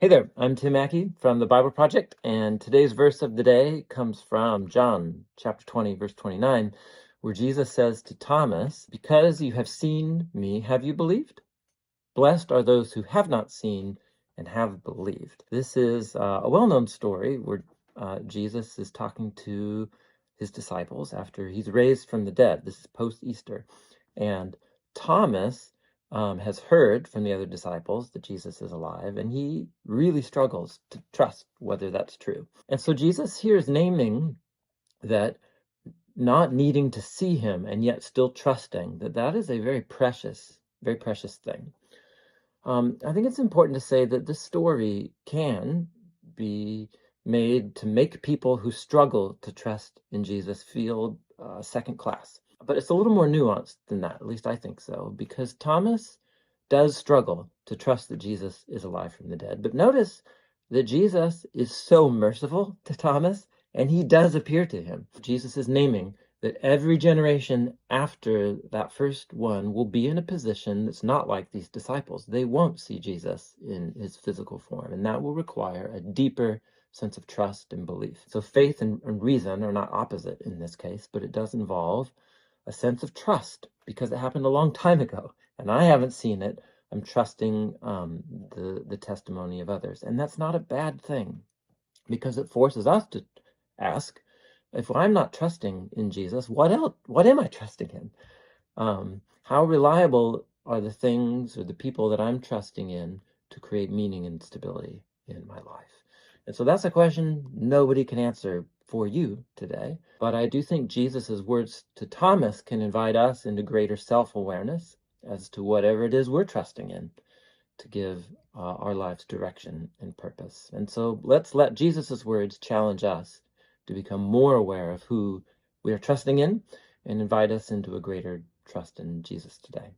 Hey there, I'm Tim Mackey from the Bible Project, and today's verse of the day comes from John chapter 20, verse 29, where Jesus says to Thomas, "Because you have seen me, have you believed? Blessed are those who have not seen and have believed." This is a well-known story where Jesus is talking to his disciples after he's raised from the dead. This is post-Easter. And Thomas has heard from the other disciples that Jesus is alive, and he really struggles to trust whether that's true. And so Jesus here is naming that not needing to see him and yet still trusting that is a very precious thing. I think it's important to say that this story can be made to make people who struggle to trust in Jesus feel second class. But it's a little more nuanced than that, at least I think so, because Thomas does struggle to trust that Jesus is alive from the dead. But notice that Jesus is so merciful to Thomas, and he does appear to him. Jesus is naming that every generation after that first one will be in a position that's not like these disciples. They won't see Jesus in his physical form, and that will require a deeper sense of trust and belief. So faith and reason are not opposite in this case, but it does involve a sense of trust because it happened a long time ago, and I haven't seen it. I'm trusting the testimony of others, and that's not a bad thing because it forces us to ask, if I'm not trusting in Jesus, what else? What am I trusting in? How reliable are the things or the people that I'm trusting in to create meaning and stability in my life? And so that's a question nobody can answer for you today. But I do think Jesus's words to Thomas can invite us into greater self-awareness as to whatever it is we're trusting in to give our lives direction and purpose. And so let's let Jesus's words challenge us to become more aware of who we are trusting in and invite us into a greater trust in Jesus today.